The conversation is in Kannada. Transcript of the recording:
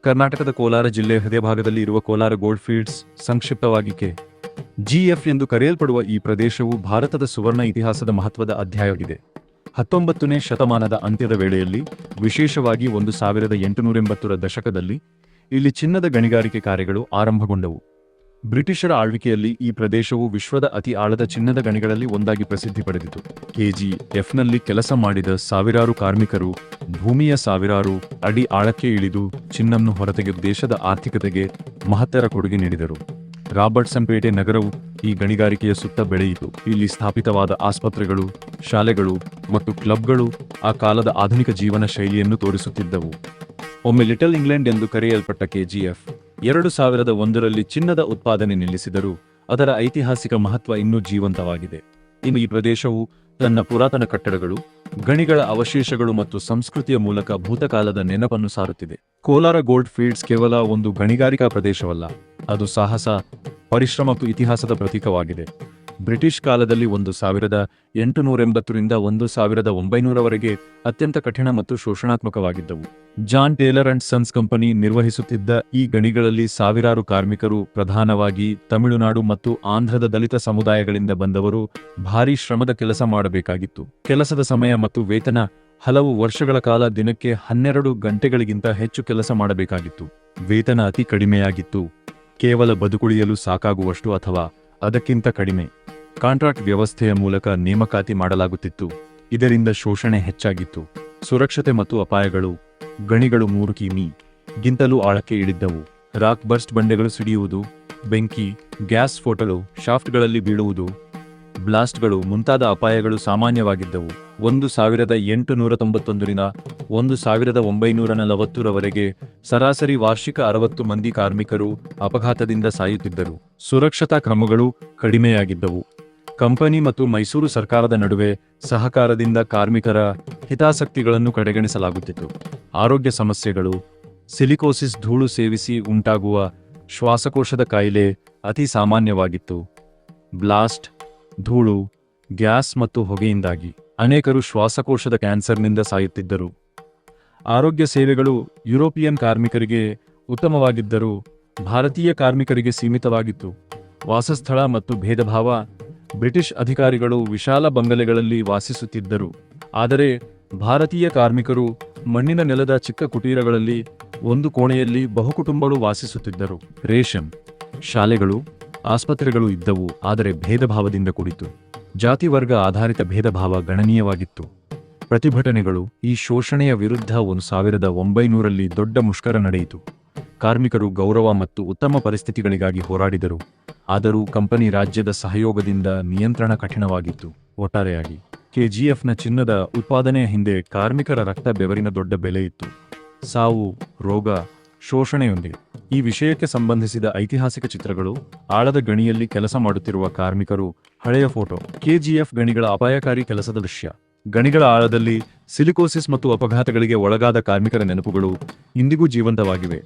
ಕರ್ನಾಟಕದ ಕೋಲಾರ ಜಿಲ್ಲೆ ಹೃದಯಭಾಗದಲ್ಲಿ ಇರುವ ಕೋಲಾರ ಗೋಲ್ಡ್ ಫೀಲ್ಡ್ಸ್, ಸಂಕ್ಷಿಪ್ತವಾಗಿ ಜಿಎಫ್ ಎಂದು ಕರೆಯಲ್ಪಡುವ ಈ ಪ್ರದೇಶವು ಭಾರತದ ಸುವರ್ಣ ಇತಿಹಾಸದ ಮಹತ್ವದ ಅಧ್ಯಾಯವಾಗಿದೆ. 19ನೇ ಶತಮಾನದ ಅಂತ್ಯದ ವೇಳೆಯಲ್ಲಿ, ವಿಶೇಷವಾಗಿ 1880ರ ದಶಕದಲ್ಲಿ, ಇಲ್ಲಿ ಚಿನ್ನದ ಗಣಿಗಾರಿಕೆ ಕಾರ್ಯಗಳು ಆರಂಭಗೊಂಡವು. ಬ್ರಿಟಿಷರ ಆಳ್ವಿಕೆಯಲ್ಲಿ ಈ ಪ್ರದೇಶವು ವಿಶ್ವದ ಅತಿ ಆಳದ ಚಿನ್ನದ ಗಣಿಗಳಲ್ಲಿ ಒಂದಾಗಿ ಪ್ರಸಿದ್ಧಿ ಪಡೆದಿತು. ಕೆಜಿಎಫ್ನಲ್ಲಿ ಕೆಲಸ ಮಾಡಿದ ಸಾವಿರಾರು ಕಾರ್ಮಿಕರು ಭೂಮಿಯ ಸಾವಿರಾರು ಅಡಿ ಆಳಕ್ಕೆ ಇಳಿದು ಚಿನ್ನವನ್ನು ಹೊರತೆಗೆದು ದೇಶದ ಆರ್ಥಿಕತೆಗೆ ಮಹತ್ತರ ಕೊಡುಗೆ ನೀಡಿದರು. ರಾಬರ್ಟ್ಸನ್ಪೇಟೆ ನಗರವು ಈ ಗಣಿಗಾರಿಕೆಯ ಸುತ್ತ ಬೆಳೆಯಿತು. ಇಲ್ಲಿ ಸ್ಥಾಪಿತವಾದ ಆಸ್ಪತ್ರೆಗಳು, ಶಾಲೆಗಳು ಮತ್ತು ಕ್ಲಬ್ಗಳು ಆ ಕಾಲದ ಆಧುನಿಕ ಜೀವನ ಶೈಲಿಯನ್ನು ತೋರಿಸುತ್ತಿದ್ದವು. ಒಮ್ಮೆ ಲಿಟಲ್ ಇಂಗ್ಲೆಂಡ್ ಎಂದು ಕರೆಯಲ್ಪಟ್ಟ ಕೆಜಿಎಫ್ 2001ರಲ್ಲಿ ಚಿನ್ನದ ಉತ್ಪಾದನೆ ನಿಲ್ಲಿಸಿದರೂ ಅದರ ಐತಿಹಾಸಿಕ ಮಹತ್ವ ಇನ್ನೂ ಜೀವಂತವಾಗಿದೆ. ಇನ್ನು ಈ ಪ್ರದೇಶವು ತನ್ನ ಪುರಾತನ ಕಟ್ಟಡಗಳು, ಗಣಿಗಳ ಅವಶೇಷಗಳು ಮತ್ತು ಸಂಸ್ಕೃತಿಯ ಮೂಲಕ ಭೂತಕಾಲದ ನೆನಪನ್ನು ಸಾರುತ್ತಿದೆ. ಕೋಲಾರ ಗೋಲ್ಡ್ ಫೀಲ್ಡ್ಸ್ ಕೇವಲ ಒಂದು ಗಣಿಗಾರಿಕಾ ಪ್ರದೇಶವಲ್ಲ, ಅದು ಸಾಹಸ, ಪರಿಶ್ರಮ ಮತ್ತು ಇತಿಹಾಸದ ಪ್ರತೀಕವಾಗಿದೆ. ಬ್ರಿಟಿಷ್ ಕಾಲದಲ್ಲಿ 1880ರಿಂದ 1900ರವರೆಗೆ ಅತ್ಯಂತ ಕಠಿಣ ಮತ್ತು ಶೋಷಣಾತ್ಮಕವಾಗಿದ್ದವು. John Taylor and Sons company ನಿರ್ವಹಿಸುತ್ತಿದ್ದ ಈ ಗಣಿಗಳಲ್ಲಿ ಸಾವಿರಾರು ಕಾರ್ಮಿಕರು, ಪ್ರಧಾನವಾಗಿ ತಮಿಳುನಾಡು ಮತ್ತು ಆಂಧ್ರದ ದಲಿತ ಸಮುದಾಯಗಳಿಂದ ಬಂದವರು, ಭಾರೀ ಶ್ರಮದ ಕೆಲಸ ಮಾಡಬೇಕಾಗಿತ್ತು. ಕೆಲಸದ ಸಮಯ ಮತ್ತು ವೇತನ ಹಲವು ವರ್ಷಗಳ ಕಾಲ ದಿನಕ್ಕೆ 12 ಗಂಟೆಗಳಿಗಿಂತ ಹೆಚ್ಚು ಕೆಲಸ ಮಾಡಬೇಕಾಗಿತ್ತು. ವೇತನ ಅತಿ ಕಡಿಮೆಯಾಗಿತ್ತು, ಕೇವಲ ಬದುಕುಳಿಯಲು ಸಾಕಾಗುವಷ್ಟು ಅಥವಾ ಅದಕ್ಕಿಂತ ಕಡಿಮೆ. ಕಾಂಟ್ರಾಕ್ಟ್ ವ್ಯವಸ್ಥೆಯ ಮೂಲಕ ನೇಮಕಾತಿ ಮಾಡಲಾಗುತ್ತಿತ್ತು. ಇದರಿಂದ ಶೋಷಣೆ ಹೆಚ್ಚಾಗಿತ್ತು. ಸುರಕ್ಷತೆ ಮತ್ತು ಅಪಾಯಗಳು. ಗಣಿಗಳು 3 ಕಿಮಿ ಗಿಂತಲೂ ಆಳಕ್ಕೆ ಇಳಿದ್ದವು. ರಾಕ್ ಬರ್ಸ್ಟ್ ಬಂಡೆಗಳು ಸಿಡಿಯುವುದು, ಬೆಂಕಿ, ಗ್ಯಾಸ್ ಸ್ಫೋಟಗಳು, ಶಾಫ್ಟ್ಗಳಲ್ಲಿ ಬೀಳುವುದು, ಬ್ಲಾಸ್ಟ್ಗಳು ಮುಂತಾದ ಅಪಾಯಗಳು ಸಾಮಾನ್ಯವಾಗಿದ್ದವು. 1891ರಿಂದ 1940ರವರೆಗೆ ಸರಾಸರಿ ವಾರ್ಷಿಕ 60 ಮಂದಿ ಕಾರ್ಮಿಕರು ಅಪಘಾತದಿಂದ ಸಾಯುತ್ತಿದ್ದರು. ಸುರಕ್ಷತಾ ಕ್ರಮಗಳು ಕಡಿಮೆಯಾಗಿದ್ದವು. ಕಂಪನಿ ಮತ್ತು ಮೈಸೂರು ಸರ್ಕಾರದ ನಡುವೆ ಸಹಕಾರದಿಂದ ಕಾರ್ಮಿಕರ ಹಿತಾಸಕ್ತಿಗಳನ್ನು ಕಡೆಗಣಿಸಲಾಗುತ್ತಿತ್ತು. ಆರೋಗ್ಯ ಸಮಸ್ಯೆಗಳು. ಸಿಲಿಕೋಸಿಸ್ ಧೂಳು ಸೇವಿಸಿ ಉಂಟಾಗುವ ಶ್ವಾಸಕೋಶದ ಕಾಯಿಲೆ ಅತಿ ಸಾಮಾನ್ಯವಾಗಿತ್ತು. ಬ್ಲಾಸ್ಟ್, ಧೂಳು, ಗ್ಯಾಸ್ ಮತ್ತು ಹೊಗೆಯಿಂದಾಗಿ ಅನೇಕರು ಶ್ವಾಸಕೋಶದ ಕ್ಯಾನ್ಸರ್ನಿಂದ ಸಾಯುತ್ತಿದ್ದರು. ಆರೋಗ್ಯ ಸೇವೆಗಳು ಯುರೋಪಿಯನ್ ಕಾರ್ಮಿಕರಿಗೆ ಉತ್ತಮವಾಗಿದ್ದರೂ ಭಾರತೀಯ ಕಾರ್ಮಿಕರಿಗೆ ಸೀಮಿತವಾಗಿತ್ತು. ವಾಸಸ್ಥಳ ಮತ್ತು ಭೇದಭಾವ. ಬ್ರಿಟಿಷ್ ಅಧಿಕಾರಿಗಳು ವಿಶಾಲ ಬಂಗಲೆಗಳಲ್ಲಿ ವಾಸಿಸುತ್ತಿದ್ದರು, ಆದರೆ ಭಾರತೀಯ ಕಾರ್ಮಿಕರು ಮಣ್ಣಿನ ನೆಲದ ಚಿಕ್ಕ ಕುಟೀರಗಳಲ್ಲಿ ಒಂದು ಕೋಣೆಯಲ್ಲಿ ಬಹುಕುಟುಂಬಗಳು ವಾಸಿಸುತ್ತಿದ್ದರು. ರೇಷನ್. ಶಾಲೆಗಳು, ಆಸ್ಪತ್ರೆಗಳು ಇದ್ದವು, ಆದರೆ ಭೇದಭಾವದಿಂದ ಕೂಡಿತು. ಜಾತಿ ವರ್ಗ ಆಧಾರಿತ ಭೇದಭಾವ ಗಣನೀಯವಾಗಿತ್ತು. ಪ್ರತಿಭಟನೆಗಳು. ಈ ಶೋಷಣೆಯ ವಿರುದ್ಧ 1900ರಲ್ಲಿ ದೊಡ್ಡ ಮುಷ್ಕರ ನಡೆಯಿತು. ಕಾರ್ಮಿಕರು ಗೌರವ ಮತ್ತು ಉತ್ತಮ ಪರಿಸ್ಥಿತಿಗಳಿಗಾಗಿ ಹೋರಾಡಿದರು, ಆದರೂ ಕಂಪನಿ ರಾಜ್ಯದ ಸಹಯೋಗದಿಂದ ನಿಯಂತ್ರಣ ಕಠಿಣವಾಗಿತ್ತು. ಒಟ್ಟಾರೆಯಾಗಿ ಕೆಜಿಎಫ್ನ ಚಿನ್ನದ ಉತ್ಪಾದನೆಯ ಹಿಂದೆ ಕಾರ್ಮಿಕರ ರಕ್ತ ಬೆವರಿನ ದೊಡ್ಡ ಬೆಲೆ ಇತ್ತು. ಸಾವು, ರೋಗ, ಶೋಷಣೆಯೊಂದಿಗೆ ಈ ವಿಷಯಕ್ಕೆ ಸಂಬಂಧಿಸಿದ ಐತಿಹಾಸಿಕ ಚಿತ್ರಗಳು, ಆಳದ ಗಣಿಯಲ್ಲಿ ಕೆಲಸ ಮಾಡುತ್ತಿರುವ ಕಾರ್ಮಿಕರು, ಹಳೆಯ ಫೋಟೋ. ಕೆಜಿಎಫ್ ಗಣಿಗಳ ಅಪಾಯಕಾರಿ ಕೆಲಸದ ದೃಶ್ಯ. ಗಣಿಗಳ ಆಳದಲ್ಲಿ ಸಿಲಿಕೋಸಿಸ್ ಮತ್ತು ಅಪಘಾತಗಳಿಗೆ ಒಳಗಾದ ಕಾರ್ಮಿಕರ ನೆನಪುಗಳು ಇಂದಿಗೂ ಜೀವಂತವಾಗಿವೆ.